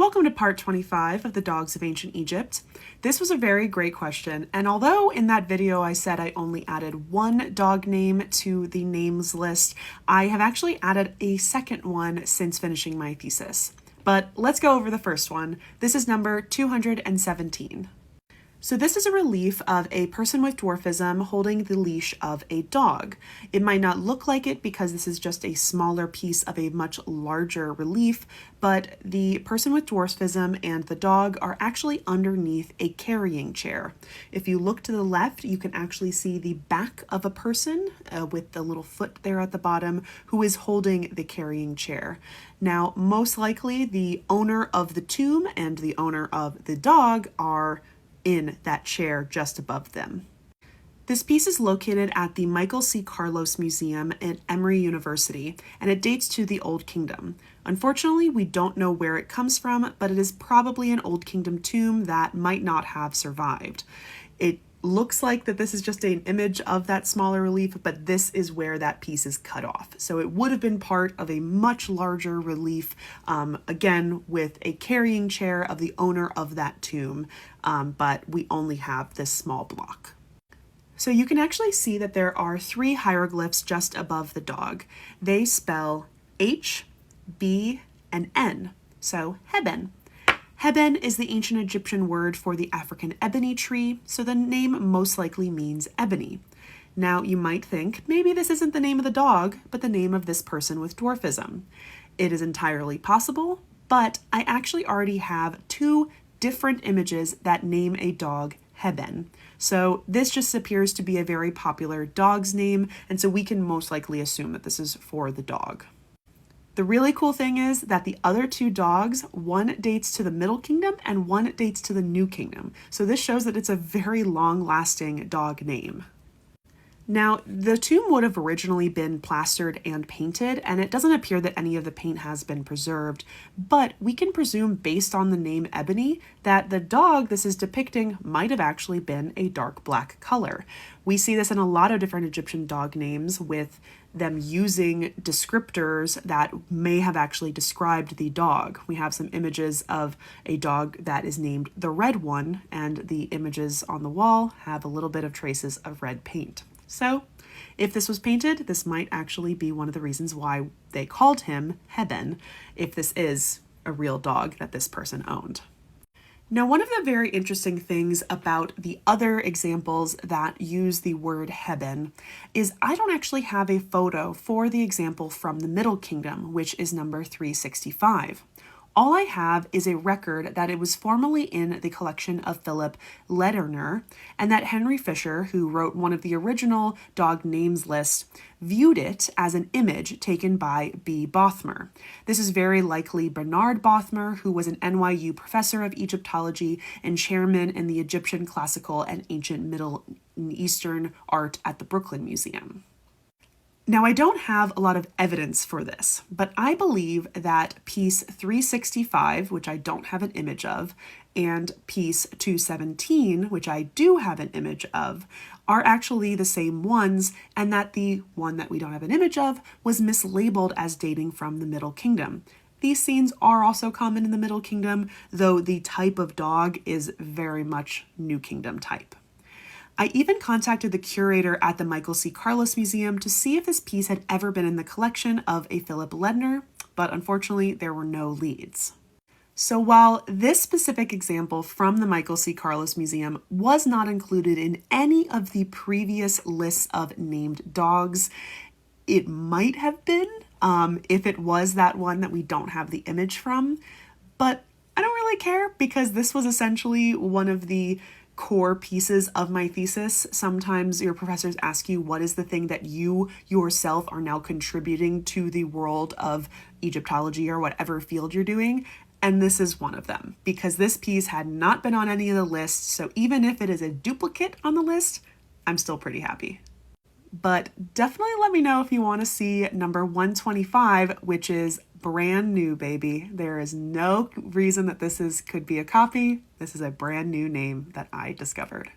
Welcome to part 25 of the Dogs of Ancient Egypt. This was a very great question, and although in that video I said I only added one dog name to the names list, I have actually added a second one since finishing my thesis. But let's go over the first one. This is number 217. So this is a relief of a person with dwarfism holding the leash of a dog. It might not look like it because this is just a smaller piece of a much larger relief, but the person with dwarfism and the dog are actually underneath a carrying chair. If you look to the left, you can actually see the back of a person with the little foot there at the bottom who is holding the carrying chair. Now, most likely the owner of the tomb and the owner of the dog are in that chair just above them. This piece is located at the Michael C. Carlos Museum at Emory University, and it dates to the Old Kingdom. Unfortunately, we don't know where it comes from, but it is probably an Old Kingdom tomb that might not have survived. It looks like that this is just an image of that smaller relief, but this is where that piece is cut off. So it would have been part of a much larger relief, again, with a carrying chair of the owner of that tomb, but we only have this small block. So you can actually see that there are three hieroglyphs just above the dog. They spell H, B, and N, so Heben. Heben is the ancient Egyptian word for the African ebony tree, so the name most likely means ebony. Now, you might think, maybe this isn't the name of the dog, but the name of this person with dwarfism. It is entirely possible, but I actually already have two different images that name a dog Heben. So this just appears to be a very popular dog's name, and so we can most likely assume that this is for the dog. The really cool thing is that the other two dogs, one dates to the Middle Kingdom and one dates to the New Kingdom. So this shows that it's a very long-lasting dog name. Now, the tomb would have originally been plastered and painted, and it doesn't appear that any of the paint has been preserved, but we can presume based on the name Ebony that the dog this is depicting might have actually been a dark black color. We see this in a lot of different Egyptian dog names with them using descriptors that may have actually described the dog. We have some images of a dog that is named the Red One, and the images on the wall have a little bit of traces of red paint. So if this was painted, this might actually be one of the reasons why they called him Heben, if this is a real dog that this person owned. Now, one of the very interesting things about the other examples that use the word Heben is I don't actually have a photo for the example from the Middle Kingdom, which is number 365. All I have is a record that it was formerly in the collection of Philip Lederner, and that Henry Fisher, who wrote one of the original dog names lists, viewed it as an image taken by B. Bothmer. This is very likely Bernard Bothmer, who was an NYU professor of Egyptology and chairman in the Egyptian Classical and Ancient Middle Eastern Art at the Brooklyn Museum. Now, I don't have a lot of evidence for this, but I believe that piece 365, which I don't have an image of, and piece 217, which I do have an image of, are actually the same ones, and that the one that we don't have an image of was mislabeled as dating from the Middle Kingdom. These scenes are also common in the Middle Kingdom, though the type of dog is very much New Kingdom type. I even contacted the curator at the Michael C. Carlos Museum to see if this piece had ever been in the collection of a Philip Lederner, but unfortunately there were no leads. So while this specific example from the Michael C. Carlos Museum was not included in any of the previous lists of named dogs, it might have been if it was that one that we don't have the image from, but I don't really care because this was essentially one of the core pieces of my thesis. Sometimes your professors ask you what is the thing that you yourself are now contributing to the world of Egyptology or whatever field you're doing, and this is one of them because this piece had not been on any of the lists, so even if it is a duplicate on the list, I'm still pretty happy. But definitely let me know if you want to see number 125, which is brand new, baby. There is no reason that could be a copy. This is a brand new name that I discovered.